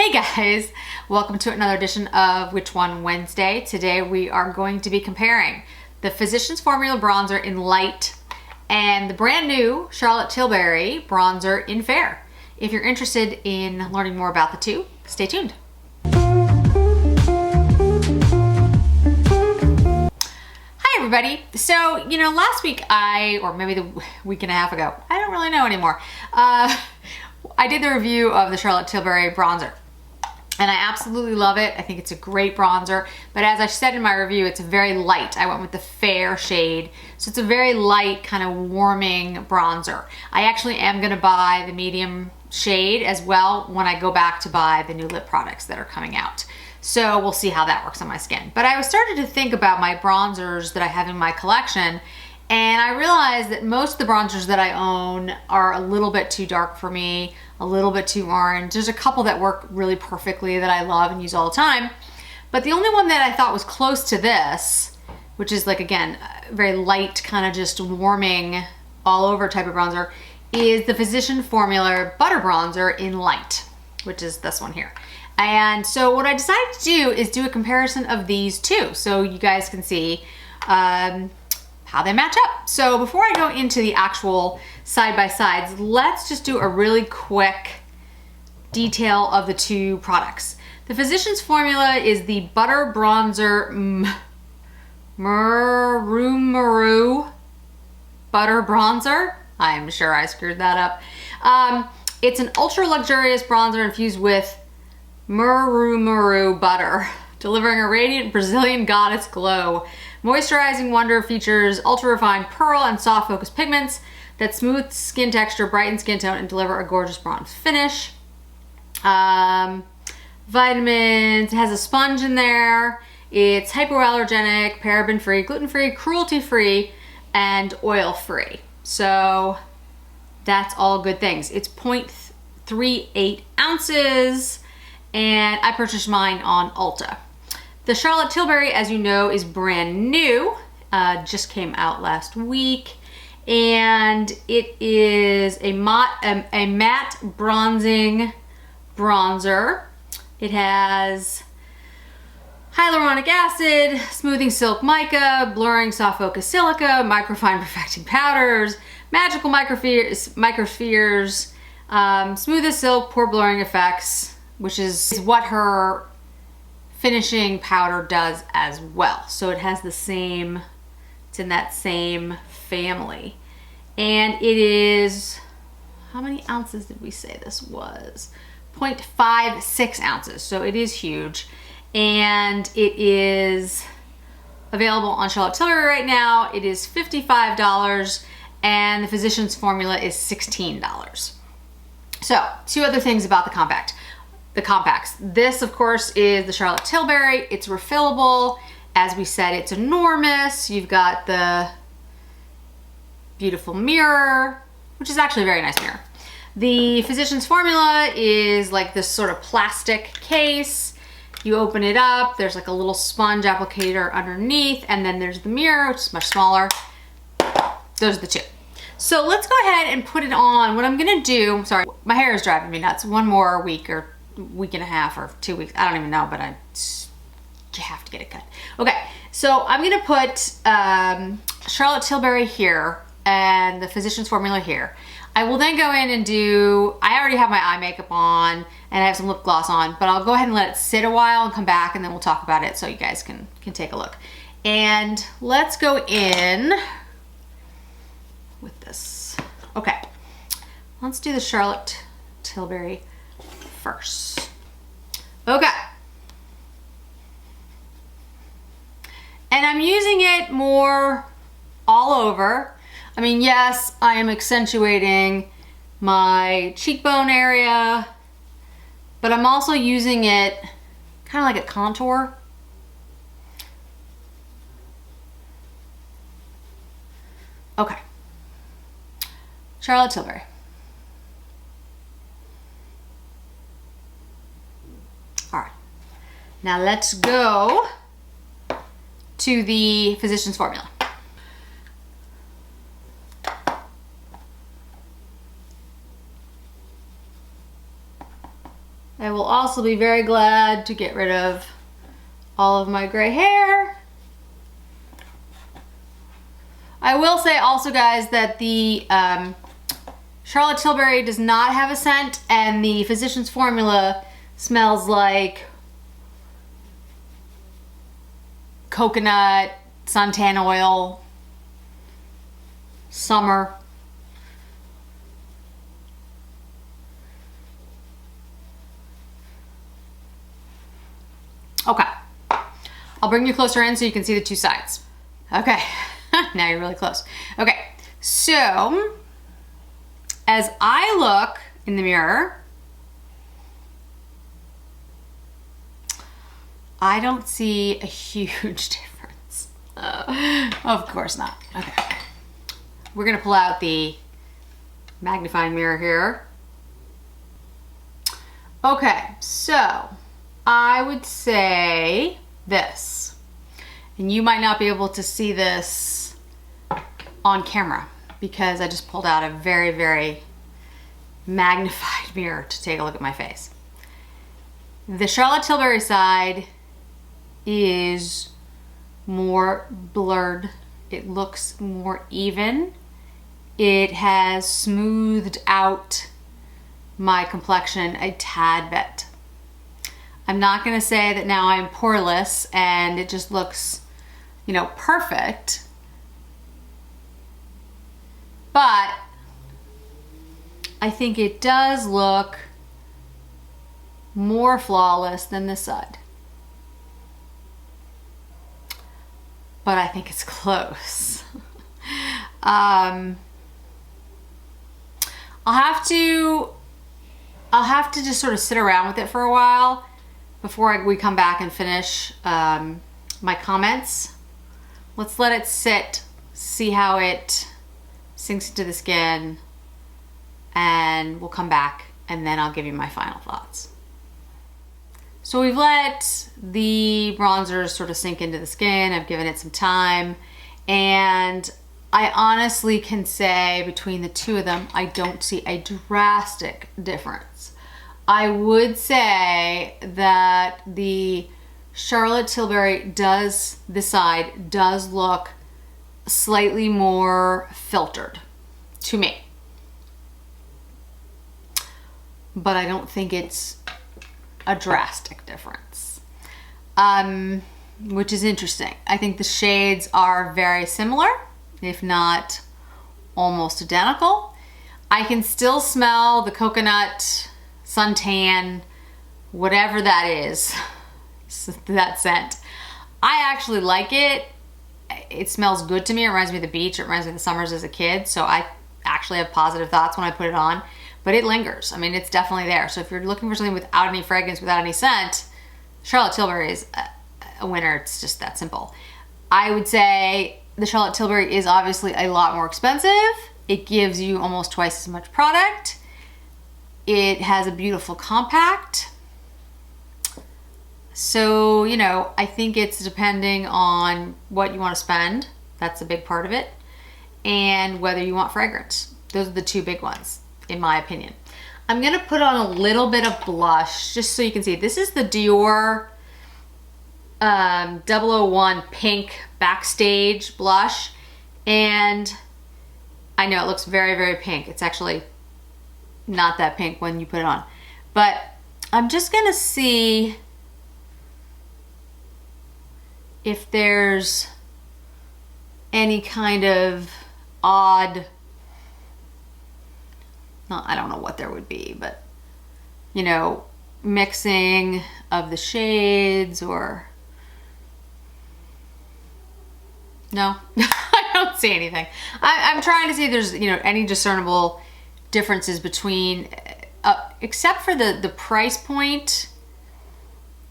Hey guys, welcome to another edition of Which One Wednesday. Today we are going to be comparing the Physicians Formula Bronzer in Light and the brand new Charlotte Tilbury Bronzer in Fair. If you're interested in learning more about the two, stay tuned. Hi everybody. So, last week or maybe the week and a half ago, I don't really know anymore, I did the review of the Charlotte Tilbury Bronzer. And I absolutely love it. I think it's a great bronzer. But as I said in my review, it's very light. I went with the fair shade. So it's a very light, kind of warming bronzer. I actually am going to buy the medium shade as well when I go back to buy the new lip products that are coming out. So we'll see how that works on my skin. But I was starting to think about my bronzers that I have in my collection. And I realized that most of the bronzers that I own are a little bit too dark for me, a little bit too orange. There's a couple that work really perfectly that I love and use all the time. But the only one that I thought was close to this, which is like, again, very light, kind of just warming all over type of bronzer, is the Physician Formula Butter Bronzer in Light, which is this one here. And so what I decided to do is do a comparison of these two so you guys can see how they match up. So before I go into the actual side-by-sides, let's just do a really quick detail of the two products. The Physicians Formula is the Butter Bronzer Maru Butter Bronzer. I'm sure I screwed that up. It's an ultra luxurious bronzer infused with Maru butter, delivering a radiant Brazilian goddess glow. Moisturizing Wonder features ultra refined pearl and soft focus pigments that smooth skin texture, brighten skin tone, and deliver a gorgeous bronze finish. Vitamins, it has a sponge in there. It's hypoallergenic, paraben-free, gluten-free, cruelty-free, and oil-free. So that's all good things. It's 0.38 ounces, and I purchased mine on Ulta. The Charlotte Tilbury, as you know, is brand new. Just came out last week. And it is a matte bronzing bronzer. It has hyaluronic acid, smoothing silk mica, blurring soft focus silica, microfine perfecting powders, magical microspheres, smooth as silk, pore blurring effects, which is what her finishing powder does as well. So it has the same, it's in that same family. And it is, how many ounces did we say this was? 0.56 ounces. So it is huge. And it is available on Charlotte Tilbury right now. It is $55 and the Physicians Formula is $16. So two other things about the compacts. This, of course, is the Charlotte Tilbury. It's refillable. As we said, it's enormous. You've got the beautiful mirror, which is actually a very nice mirror. The Physicians Formula is like this sort of plastic case. You open it up, there's like a little sponge applicator underneath, and then there's the mirror, which is much smaller. Those are the two. So let's go ahead and put it on. What I'm gonna do, sorry, my hair is driving me nuts. One more week or week and a half or 2 weeks, I don't even know, but you have to get it cut. Okay, so I'm gonna put Charlotte Tilbury here and the Physicians Formula here. I will then go in and I already have my eye makeup on and I have some lip gloss on, but I'll go ahead and let it sit a while and come back and then we'll talk about it so you guys can take a look. And let's go in with this. Okay, let's do the Charlotte Tilbury first. Okay. And I'm using it more all over. I mean, yes, I am accentuating my cheekbone area, but I'm also using it kind of like a contour. Okay. Charlotte Tilbury. All right. Now let's go to the Physicians Formula. I will also also be very glad to get rid of all of my gray hair. I will say also, guys, that the Charlotte Tilbury does not have a scent, and the Physicians Formula smells like coconut, suntan oil, summer. Okay, I'll bring you closer in so you can see the two sides. Okay, now you're really close. Okay, so as I look in the mirror, I don't see a huge difference. Of course not. Okay, we're gonna pull out the magnifying mirror here. Okay, so I would say this, and you might not be able to see this on camera because I just pulled out a very, very magnified mirror to take a look at my face. The Charlotte Tilbury side is more blurred. It looks more even. It has smoothed out my complexion a tad bit. I'm not gonna say that now I'm poreless and it just looks, you know, perfect, but I think it does look more flawless than this side. But I think it's close. I'll have to just sort of sit around with it for a while before we come back and finish my comments. Let's let it sit, see how it sinks into the skin, and we'll come back and then I'll give you my final thoughts. So we've let the bronzers sort of sink into the skin. I've given it some time, and I honestly can say between the two of them, I don't see a drastic difference. I would say that the Charlotte Tilbury this side does look slightly more filtered to me. But I don't think it's a drastic difference, which is interesting. I think the shades are very similar, if not almost identical. I can still smell the coconut, suntan, whatever that is, that scent. I actually like it. It smells good to me. It reminds me of the beach. It reminds me of the summers as a kid. So I actually have positive thoughts when I put it on, but it lingers. I mean, it's definitely there. So if you're looking for something without any fragrance, without any scent, Charlotte Tilbury is a winner. It's just that simple. I would say the Charlotte Tilbury is obviously a lot more expensive. It gives you almost twice as much product. It has a beautiful compact. So, you know, I think it's depending on what you want to spend. That's a big part of it. And whether you want fragrance. Those are the two big ones, in my opinion. I'm going to put on a little bit of blush just so you can see. This is the Dior 001 Pink Backstage blush. And I know it looks very, very pink. It's actually not that pink when you put it on. But I'm just going to see if there's any kind of odd, I don't know what there would be, but, you know, mixing of the shades or, no, I don't see anything. I'm trying to see if there's, you know, any discernible differences between, except for the price point,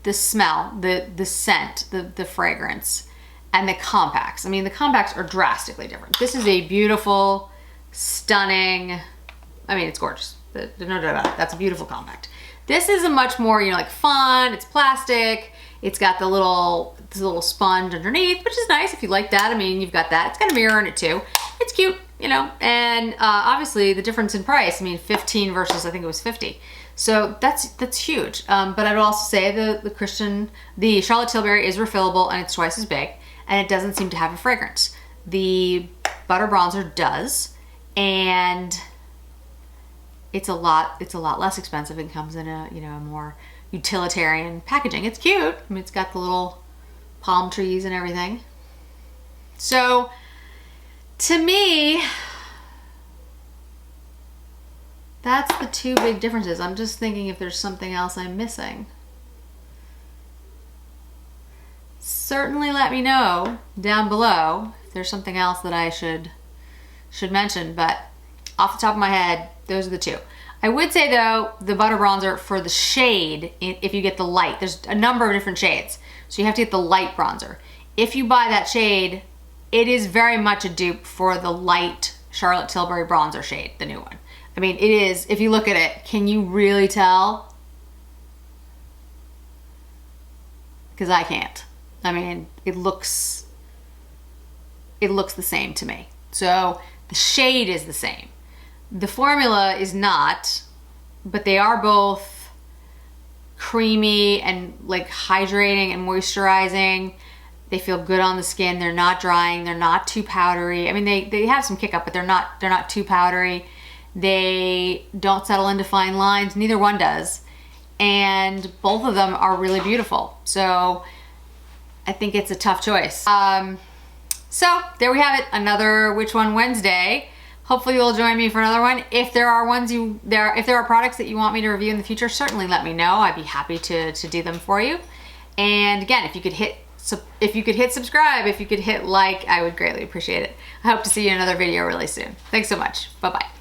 the smell, the scent, the fragrance, and the compacts. I mean, the compacts are drastically different. This is a beautiful, stunning, I mean, it's gorgeous. There's no doubt about it. That's a beautiful compact. This is a much more, you know, like fun. It's plastic. It's got the little sponge underneath, which is nice if you like that. I mean, you've got that. It's got a mirror in it too. It's cute, you know, and obviously the difference in price. I mean, 15 versus I think it was 50. So that's huge. But I'd also say the Charlotte Tilbury is refillable and it's twice as big, and it doesn't seem to have a fragrance. The butter bronzer does, and it's a lot less expensive and comes in a, you know, a more utilitarian packaging. It's cute. I mean, it's got the little palm trees and everything. So to me, that's the two big differences. I'm just thinking if there's something else I'm missing. Certainly let me know down below if there's something else that I should mention, but off the top of my head, those are the two. I would say though, the butter bronzer for the shade, if you get the light, there's a number of different shades. So you have to get the light bronzer. If you buy that shade, it is very much a dupe for the light Charlotte Tilbury bronzer shade, the new one. I mean, it is, if you look at it, can you really tell? Because I can't. I mean, it looks the same to me. So the shade is the same. The formula is not, but they are both creamy and like hydrating and moisturizing. They feel good on the skin. They're not drying. They're not too powdery. I mean, they have some kick up, but they're not too powdery. They don't settle into fine lines. Neither one does. And both of them are really beautiful. So I think it's a tough choice. So there we have it. Another Which One Wednesday. Hopefully you'll join me for another one. If there are if there are products that you want me to review in the future, certainly let me know. I'd be happy to do them for you. And again, if you could hit subscribe, if you could hit like, I would greatly appreciate it. I hope to see you in another video really soon. Thanks so much. Bye-bye.